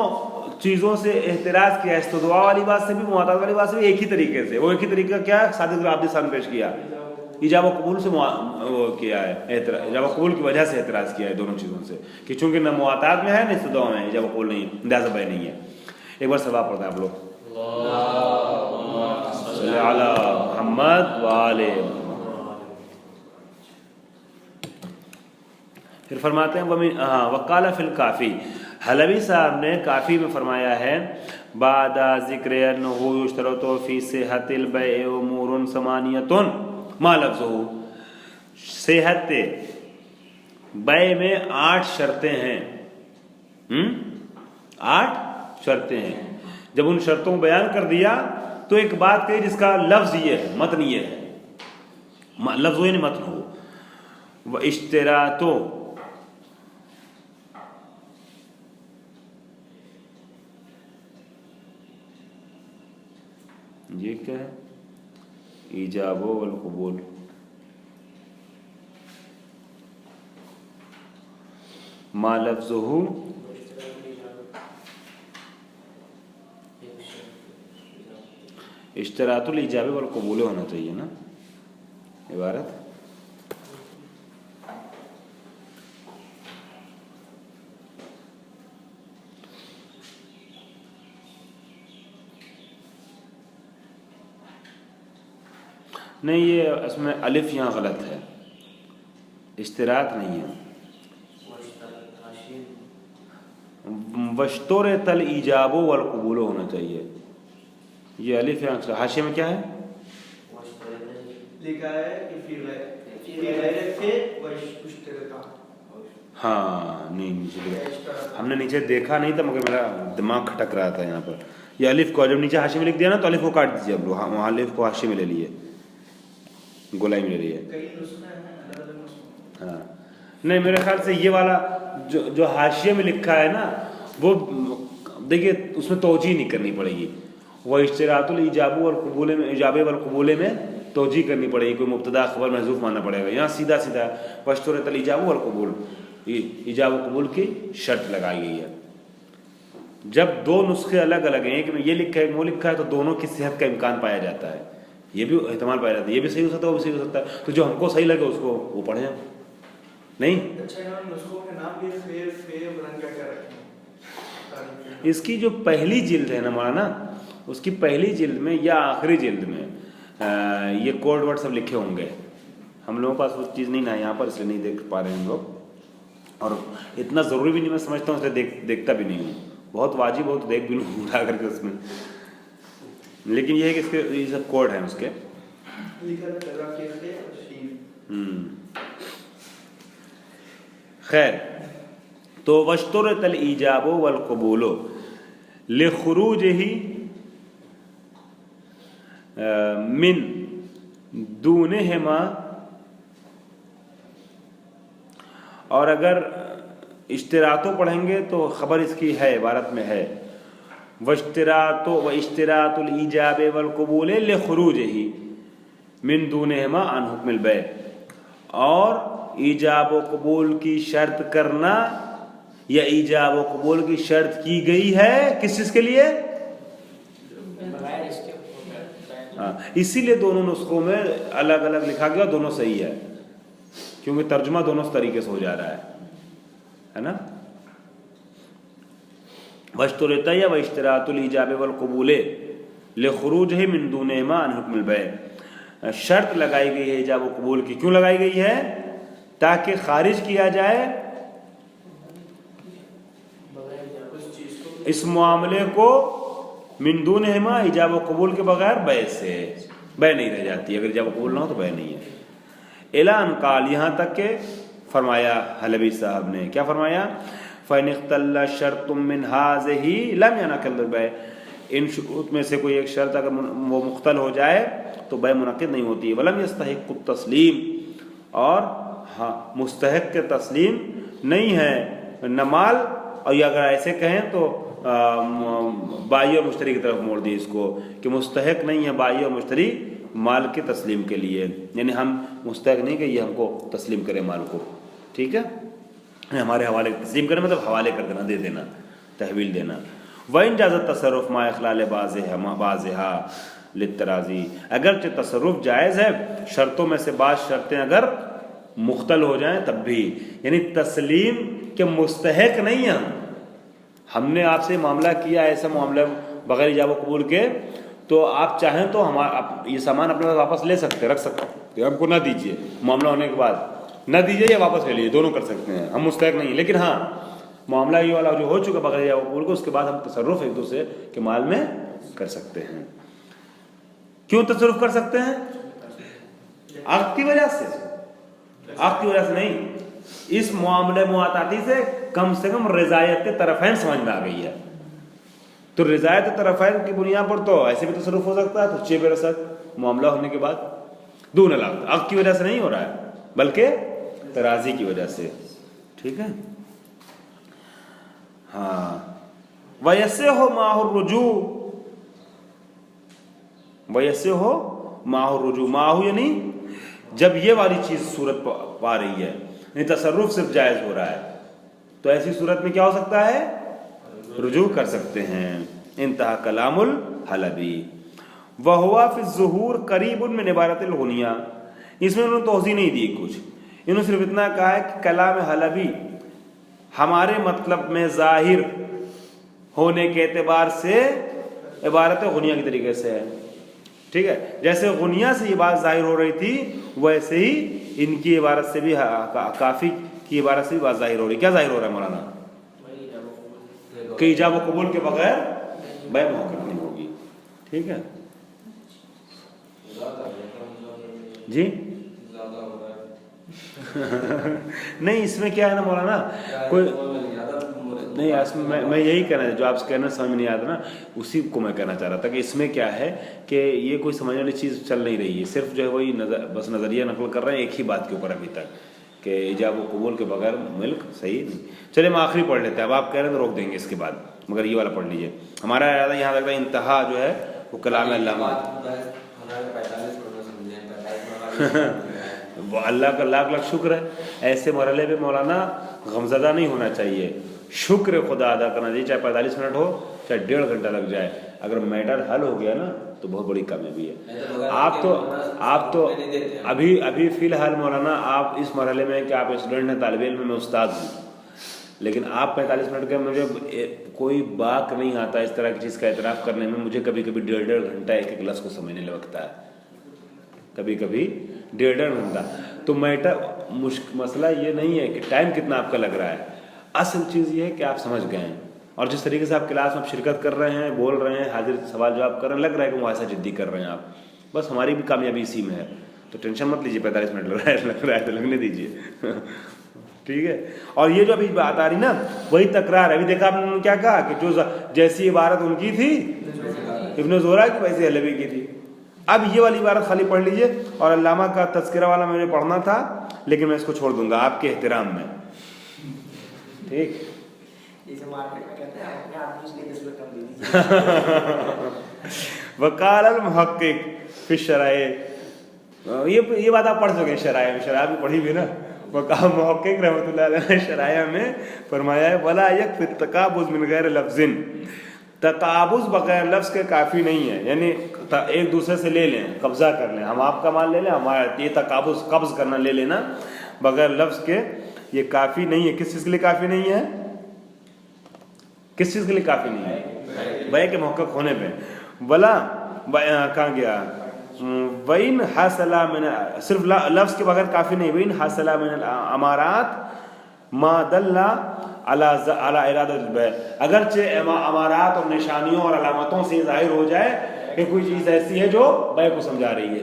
चीज़ों से एहतराज किया, इस्तदुआ वाली बात से भी, मुआतात वाली बात से भी, एक ही तरीके से। वो एक ही तरीका क्या है, सादिक आब्दी साहब ने पेश किया, इजाब कबूल से वो किया है, इजाब कबूल की वजह से एतराज़ किया है दोनों चीज़ों से, कि चूँकि न मुआतात में है न इस्तदुआ में, इजाब कबूल नहीं, लिहाजा बै नहीं है। एक बार सवाब पढ़ते हैं आप लोग, सल्लल्लाहु अला मुहम्मद व आले मुहम्मद। फिर फरमाते हैं वकाला फिल काफ़ी, हलवी साहब ने काफ़ी में फरमाया है, बादा ज़िक्र अन्नहु युश्तरतु फ़ी सिहतिल बै'i उमूरुन समानियतुन मा लफ्ज़ुहु, सेहत बै में 8 शर्तें हैं, 8 शर्तें हैं। जब उन शर्तों को बयान कर दिया तो एक बात कही जिसका लफ्ज़ ये है, मतन ये है, लफ्ज़ ये नहीं मतन हो। व इश्तिरातो, ये क्या है, ईजाबो वल कबूल, मा लफ्ज़ुहु, इश्तरातुल इजाबे वल कबूल होना चाहिए ना इबारत। नहीं, ये इसमें अलिफ यहाँ गलत है, इश्तरात नहीं है। वश्तोर तल इजाबो वल कबूल होना चाहिए, ये अलिफ यहाँ हाशिए में क्या है लिखा है हाँ नहीं, नीचे हमने नीचे देखा नहीं था, मगर मेरा दिमाग खटक रहा था यहाँ पर। ये अलिफ को जब नीचे हाशिए में लिख दिया ना, तो अलिफ को काट दीजिए अब लोग, वहाँ अलिफ को हाशिए में ले लिए, गोलाई में ले लिए। हाँ नहीं, मेरे ख्याल से ये वाला जो हाशिए में लिखा है ना, वो देखिए उसमें तौजीह नहीं करनी पड़ेगी। वह इश्तिरातुल इजाबु वल कबूल में, इजाबे वल कबूल में तौजीह करनी पड़ेगी, कोई मुब्तदा खबर महज़ूफ़ मानना पड़ेगा। यहाँ सीधा सीधा वश्तुरतल इजाबु वल कबूल, इजाब कबूल की शर्त लगाई गई है। जब दो नुस्खे अलग अलग हैं, एक में ये लिखा है, वो लिखा है, तो दोनों की सेहत का इम्कान पाया जाता है, ये भी एहतमाल पाया जाता है, ये भी सही हो सकता है, वो भी सही हो सकता है। तो जो हमको सही लगे उसको वो पढ़ें, नहीं। इसकी जो पहली जिल्द है ना मौलाना, उसकी पहली जिल्द में या आखिरी जिल्द में ये कोड वर्ड सब लिखे होंगे। हम लोगों के पास वो चीज़ नहीं ना यहाँ पर, इसलिए नहीं देख पा रहे हैं हम लोग, और इतना ज़रूरी भी नहीं मैं समझता हूँ, इसलिए देखता भी नहीं हूँ। बहुत वाजिब हो तो देख भी लूँ उठा करके उसमें, लेकिन ये है कि इसके ये सब कोड हैं उसके। खैर, तो वश्तुरतल इजाबो वल कबूलो लिखुरूजिही मिन दूनहिमा, और अगर इश्तिरातो पढ़ेंगे तो खबर इसकी है, इबारत में है वश्तिरातो व इश्तिरातुल इजाबे वल कबूल लिखुरूजिही मिन दूनहिमा अन हुक्मिल बै, और ईजाब व कबूल की शर्त करना या ईजाब व कबूल की शर्त की गई है किस चीज़ के लिए, हाँ, इसीलिए दोनों नुस्खों में अलग अलग लिखा गया, दोनों सही है, क्योंकि तर्जुमा दोनों तरीके से हो जा रहा है ना। वश्तुरिता या वश्तरातुल इजाबे वल कबूले लिखुरूजिही मिन दूनिहिमा अन हुक्मिल बै, शर्त लगाई गई है इजाब व कबूल की। क्यों लगाई गई है? ताकि खारिज किया जाए इस मामले को मिन दूनिहिमा, इजाब व कबूल के बगैर बै से, बै नहीं रह जाती, अगर इजाब व कबूल ना हो तो बै नहीं है। एलान काल, यहाँ तक के फरमाया हलवी साहब ने, क्या फरमाया? फ़इन इख्तल्ला शर्तुम मिन हाज़िही लम यनक़िद बै, इन शुरूत में से कोई एक शर्त अगर वो मुख्तल हो जाए तो बै मुनक़िद नहीं होती। वलम यस्तहिक़्क़ु तस्लीम, और हाँ मुस्तहिक़ के तस्लीम नहीं है न माल, और ये अगर ऐसे कहें तो बाई और मुश्तरी की तरफ मोड़ दिए इसको कि मुस्तहिक़ नहीं है बाई और मुश्तरी माल के तस्लीम के लिए, यानी हम मुस्तहिक़ नहीं कि ये हमको तस्लीम करे माल को, ठीक है, हमारे हवाले तस्लीम करें मतलब हवाले कर देना, दे देना, तहवील देना। वइन जाज़त तसर्रुफ़ मा इख़लाल बाज़िहा लित्तराज़ी, अगरचे तसर्रुफ़ जायज़ है, शर्तों में से बाज़ शर्तें अगर मुख्तल हो जाएं तब भी, यानी तस्लीम के मुस्तहिक़ नहीं है हमने आपसे मामला किया, ऐसा मामला बगैर इजाब व कबूल के, तो आप चाहें तो हमारा ये सामान अपने पास वापस ले सकते, रख सकते, हमको ना दीजिए, मामला होने के बाद ना दीजिए या वापस ले लीजिए, दोनों कर सकते हैं, हम मुस्तहिक़ नहीं है। लेकिन हाँ मामला ये वाला जो हो चुका बगैर इजाब व कबूल को, उसके बाद हम तसर्रुफ़ एक दूसरे के माल में कर सकते हैं। क्यों तसर्रुफ़ कर सकते हैं? आग की वजह से, आग की वजह से नहीं, इस मामले मुआताती से कम रज़ायत तरफ़ैन समझ में आ गई है, तो रज़ायत तरफ़ैन की बुनियाद पर तो ऐसे भी तसर्रुफ़ हो सकता है, तो 6 बरस मामला होने के बाद दून लाख, आग की वजह से नहीं हो रहा है बल्कि तराजी की वजह से, ठीक है। हाँ, वैसे हो माहुर रुजू, वैसे हो माहुर रुजू, माहू यानी जब ये वाली चीज़ सूरत पा रही है, यानी तसर्रुफ सिर्फ जायज़ हो रहा है, तो ऐसी सूरत में क्या हो सकता है? रुजू कर सकते हैं। इंतहा कलामुल हलबी वहुआ फी ज़ुहूर करीबुन मिन इबारतिल गुनिया, इसमें उन्होंने तोज़ी नहीं दी कुछ, इन्होंने सिर्फ इतना कहा है कि कलाम हलबी हमारे मतलब में ज़ाहिर होने के एतबार से इबारत गुनिया के तरीके से है, ठीक है। जैसे गुनिया से ये बात ज़ाहिर हो रही थी, वैसे ही इनकी इबारत से भी काफ़ी की इबारत से भी बात ज़ाहिर हो रही। क्या ज़ाहिर हो रहा है मौलाना? कि इजाब व कबूल के बगैर बै मुहक्कक नहीं होगी, ठीक है जी। नहीं इसमें क्या है ना मौलाना, कोई नहीं, इसमें मैं यही कहना जो आप कहना समझ में नहीं आता ना, उसी को मैं कहना चाह रहा था कि इसमें क्या है कि ये कोई समझने वाली चीज़ चल नहीं रही है, सिर्फ जो है वही बस नज़रिया नकल कर रहे हैं एक ही बात के ऊपर अभी तक कि इजाब व कबूल के बगैर मिल्क सही नहीं। चलिए हम आखिरी पढ़ लेते हैं, अब आप कह रहे हैं तो रोक देंगे इसके बाद, मगर ये वाला पढ़ लीजिए। हमारा यहाँ लगता है इंतहा जो है वो कलाम अल्लामा वो अल्लाह का लाख लाख शुक्र है, ऐसे मरहले पे मौलाना गमज़दा नहीं होना चाहिए, शुक्र खुदा अदा करना चाहिए, चाहे 45 मिनट हो चाहे 1.5 घंटा लग जाए, अगर मैटर हल हो गया ना तो बहुत बड़ी कामयाबी है। आप तो अभी फ़िलहाल मौलाना आप इस मरहले में कि आप स्टूडेंट हैं, तालिब इल्म में, मैं उस्ताद हूँ, लेकिन आप 45 मिनट के मुझे कोई बात नहीं आता इस तरह की चीज़ का एतराफ़ करने में, मुझे कभी कभी 1.5 घंटा एक लफ्ज़ को समझने लगता है, कभी कभी 1.5 घंटा। तो मैटर मसला ये नहीं है कि टाइम कितना आपका लग रहा है, असल चीज़ ये है कि आप समझ गए हैं, और जिस तरीके से आप क्लास में शिरकत कर रहे हैं, बोल रहे हैं, हाजिर सवाल जवाब कर रहे हैं, लग रहा है कि मुआसा जिद्दी कर रहे हैं आप, बस हमारी भी कामयाबी इसी में है, तो टेंशन मत लीजिए 45 मिनट लग रहा है तो लगने दीजिए ठीक है। और ये जो अभी बात आ रही ना वही तकरार है, अभी देखा आपने क्या कहा कि जो जैसी इबारत उनकी थी इब्न ज़ोहरा की वैसी हलवी की थी। अब ये वाली इबारत खाली पढ़ लीजिए, और अल्लामा का तज़किरा वाला मुझे पढ़ना था लेकिन मैं इसको छोड़ दूंगा आपके एहतराम में, ठीक। वकाल अल मुहक्किक फी शराए, ये बात आप पढ़ चुके, शराए शराय भी पढ़ी भी ना, वकाल मुहक्किक रहमतुल्लाह अलैह शराया में फरमाया है वला यकफी तकाबुज मिन गैर लफ्ज़िन, तकाबुज बगैर लफ्ज़ के काफ़ी नहीं है, यानी एक दूसरे से ले लें, कब्ज़ा कर लें, हम आपका माल ले लें, हमारा, ये तकाबुज कब्ज़ करना, ले लेना बगैर लफ्ज़ के, ये काफ़ी नहीं है। किस चीज़ के लिए काफ़ी नहीं है? किस चीज़ के लिए काफ़ी नहीं है? बय के मुहक्कक होने पे। वला कहाँ गया? वइन हासला मिन, सिर्फ लफ्ज़ के बगैर काफ़ी नहीं। वइन हासला मिन अमारात मा दल्ला अला इरादत बय, अगरचे अमारात और निशानियों और अलामतों से जाहिर हो जाए कि कोई चीज़ ऐसी है जो बय को समझा रही है।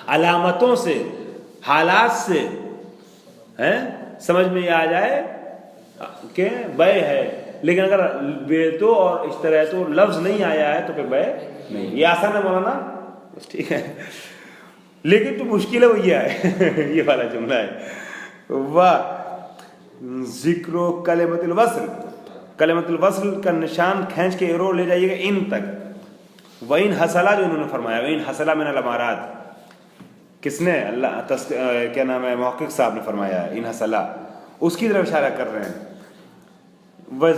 अलामतों से, हालात से हैं समझ में आ जाए कि बय है, लेकिन अगर बेतो और इस तरह तो लफ्ज़ नहीं आया है तो फिर बय नहीं। ये आसान है मौलाना, बस ठीक है, लेकिन तो मुश्किल है वो ये है ये वाला जुमला है। वाह ज़िक्रो कलिमतुल वस्ल, कलिमतुल वस्ल का निशान खींच के एरो ले जाइएगा इन तक। वइन हसला जो इन्होंने फरमाया, वइन हसला मिनल अमारात, किसने? अल्लाह क्या नाम है, मुहक्किक साहब ने फरमाया इन हसला, उसकी तरफ इशारा कर रहे हैं। व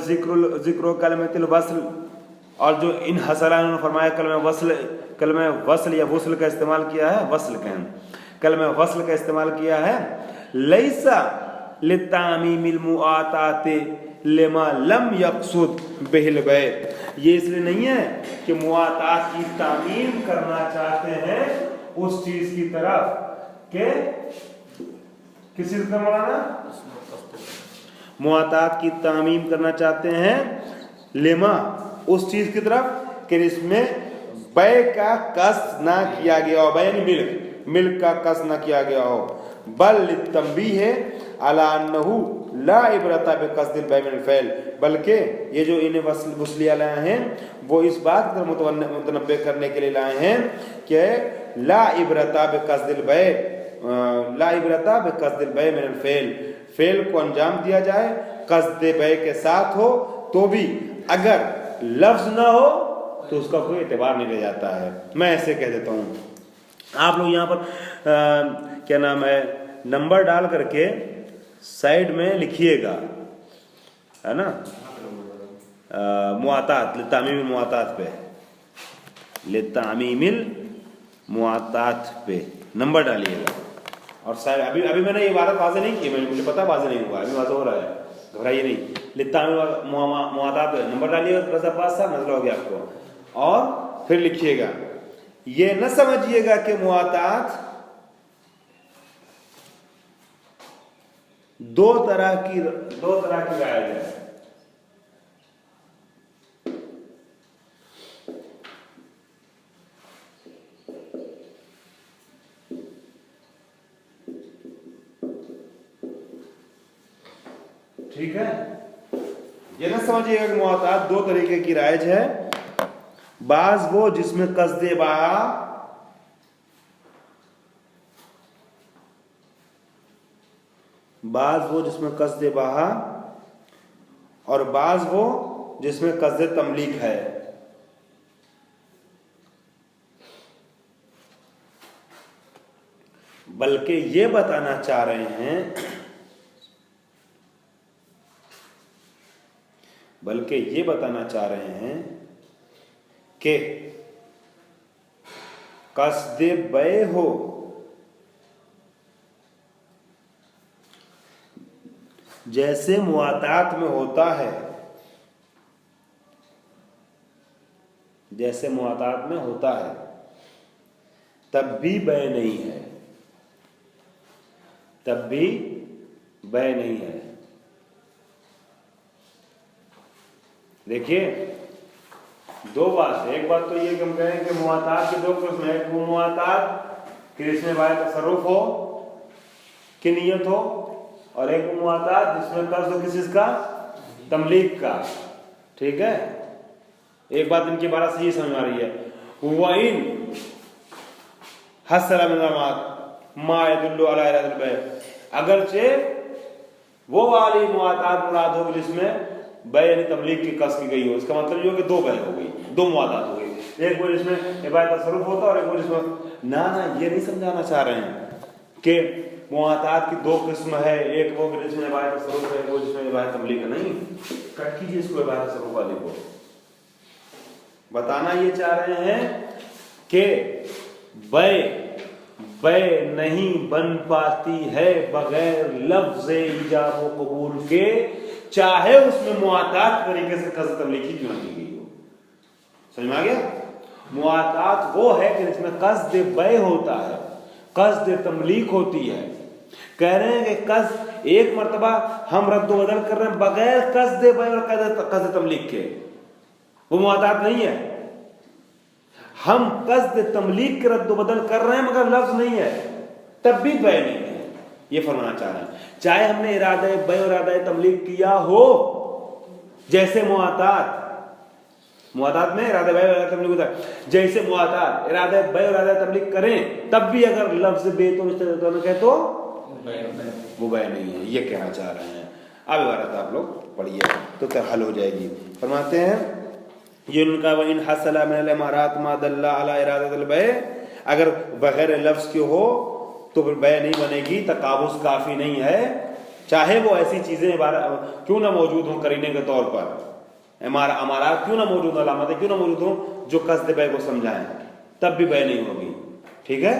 ज़िक्रो कलिमतुल वस्ल, और जो इन हसला इन्होंने फरमाया कलमे वस्ल या वस्ल का इस्तेमाल किया है, वस्ल कहें, कलमे वस्ल का इस्तेमाल किया है। लैसा लितामीमिल मुआताते लिमा लम यक़सुद बिहिल बय, ये इसलिए नहीं है कि मुआतात की तामीम करना चाहते हैं उस चीज की तरफ के, किस चीज का मौलाना? मुआतात की तामीम करना चाहते हैं लिमा, उस चीज की तरफ कि इसमें बय का कस ना किया गया हो, बय यानी मिल्क का कस ना किया गया हो। बल लितंबीह है अला अन्नहु ला इब्रता बिक़स्दिल बय मिनल फ़ैल, बल्कि ये जो इन्हें वस्लिया लाए हैं वो इस बात पर मुतनब्बे करने के लिए लाए हैं कि ला इब्रता बिक़स्दिल बय, ला इब्रता बिक़स्दिल बय मिनल फ़ैल, फ़ैल को अंजाम दिया जाए क़स्द बय के साथ हो तो भी अगर लफ्ज़ ना हो तो उसका कोई एतबार नहीं रह जाता है। मैं ऐसे कह देता हूँ, आप लोग यहाँ पर क्या नाम है, नंबर डाल करके साइड में लिखिएगा, है ना, मुआतात, लितामीमिल मुआतात पे, लितामीमिल मुआतात पे नंबर डालिएगा। और साइड अभी मैंने ये इबारत वाज़े नहीं की, मुझे पता वाज़े नहीं हुआ, अभी वाज़े हो रहा है, घबराइए नहीं। लितामीमिल मुआतात पे नंबर डालिएगा, रज़ा अब्बास साहब नज़र हो गया आपको। और फिर लिखिएगा, ये न समझिएगा कि मुआतात दो तरह की राय है। ठीक है, ये ना समझिएगा कि मुआतात दो तरीके की राइज है। बाज वो जिसमें कस्दे बाहा, बाज वो जिसमें कस्दे बाहा, और बाज वो जिसमें कस्दे तमलीक है। बल्कि ये बताना चाह रहे हैं, बल्कि ये बताना चाह रहे हैं कि कस्दे बय हो जैसे मुआतात में होता है, जैसे मुआतात में होता है, तब भी बय नहीं है, तब भी बय नहीं है। देखिए दो बात है, एक बात तो ये कि हम कहें कि मुआतात के दो किस्म है, वो मुआतात कि जिसमें बाय तसर्रुफ हो कि नियत हो, और एक मुआतात जिसमें कस्द हो किस चीज का, तमलीक का। ठीक है, एक बात इनकी बात सही समझ आ रही है। वइन हसला मिन अमारात मा यदुल्लु अला इरादतिल बय, अगरचे वो वाली मुआतात मुराद होगी जिसमें बय यानी तमलीक की कस की गई हो, इसका मतलब ये हो कि दो बय हो गई, दो मुआतात हो गई, एक वो जिसमें इबादत तसर्रुफ होता और एक वो जिसमें ना ये नहीं समझाना चाह रहे हैं कि मुआतात की दो किस्म है, एक वो जिसमें इबादत तसर्रुफ है, वो जिसमें इबादत तमलीक है। नहीं, कट कीजिए इसको इबादत तसर्रुफ वाले को, बताना ये चाह रहे हैं कि बे नहीं बन पाती है बगैर लफ्ज़ इजाब व कबूल के, चाहे उसमें मुआतात तरीके से कसद तमलीकी क्यों नहीं की गई हो। समझ में आ गया? मुआतात वो है कि जिसमें कसद बे होता है, कसद तमलीक होती है। कह रहे हैं कि कसद एक मर्तबा हम रद्द बदल कर रहे हैं बगैर कसद बे और कसद तमलीक के, वो मुआतात नहीं है। हम कसद तमलीक के रद्द बदल कर रहे हैं मगर लफ्ज नहीं है, तब भी बे नहीं है, ये फरमाना चाह रहे हैं। चाहे हमने इरादा बे और इरादा तमलीक किया हो, जैसे मुआतात में इरादा बे और तमलीक होता है, जैसे मुआतात इरादा बे और इरादा तमलीक करें तब भी अगर लफ्ज बे तो कहे तो वो बे नहीं है, ये कहना चाह रहे हैं। अब इबारत आप लोग पढ़िए तो क्या हल हो जाएगी। फरमाते हैं ये उनका वइन हसला मिनल इमारात मा दल्ला अला इरादतुल बे, अगर बगैर लफ्ज के हो तो फिर बे नहीं बनेगी, तकाबुस काफी नहीं है, चाहे वो ऐसी चीजें क्यों ना मौजूद हो करीने के तौर पर, अमारात क्यों ना मौजूद हो, अलामतें क्यों ना मौजूद हो जो कसद बे को समझाएं, तब भी बे नहीं होगी। ठीक है,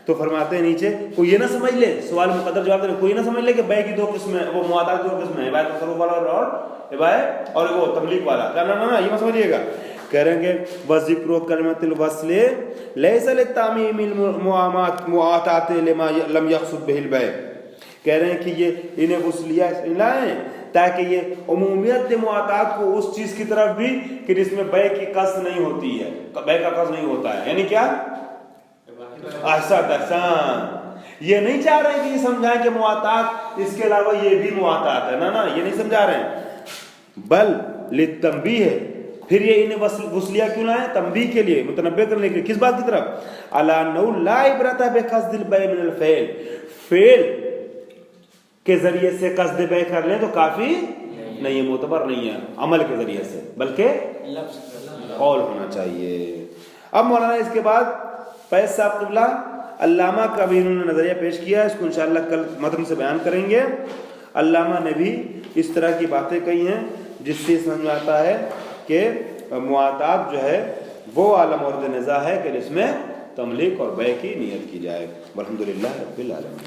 तो फरमाते हैं नीचे, कोई ये ना समझ ले, सवाल मुकद्दर जवाब दे, कोई ना समझ ले कि बे की दो किस्में, वो मुआतात की दो किस्में, इबादत तसर्रुफ वाला और वो तमलीक वाला। ना ये मत समझिएगा। कह रहे हैं कि वज़िक्र कलमतुल वस्ल लैसा लितामीमिल मुआतात लिमा लम यक़सद बिहिल बे, कह रहे हैं कि ये इन्हें वस्लिया लाएं ताकि ये उमूमियत मुआतात को उस चीज की तरफ भी कि जिसमें बे की कसद नहीं होती है, बे का कसद नहीं होता है, यानी क्या आसान। ये नहीं चाह रहे कि ये समझाएं कि मुआतात इसके अलावा ये भी मुआतात है, ना ये नहीं समझा रहे हैं, बल लितंबीह है। फिर ये इन्हें वस्लिया क्यों लाए? तंबीह के लिए, मुतनब्बे करने के लिए। किस बात की तरफ? अला नौ ला इब्रता बिक़स्दिल बे मिनल फ़ेल, फेल के जरिए से कसद बे कर लें तो काफी नहीं है, मोतबर नहीं है अमल के जरिए से, बल्कि कौल होना चाहिए। अब मौलाना इसके बाद फैज साहब क़िबला अल्लामा का भी इन्होंने नजरिया पेश किया, इसको इंशाअल्लाह कल मतन से बयान करेंगे। अल्लामा ने भी इस तरह की बातें कही हैं जिससे समझ में आता है कि मुआतात जो है वो आला मौरद निज़ा है कि जिसमें तमलीक और बे की नियत की जाए। अल्हम्दुलिल्लाह रब्बिल आलमीन।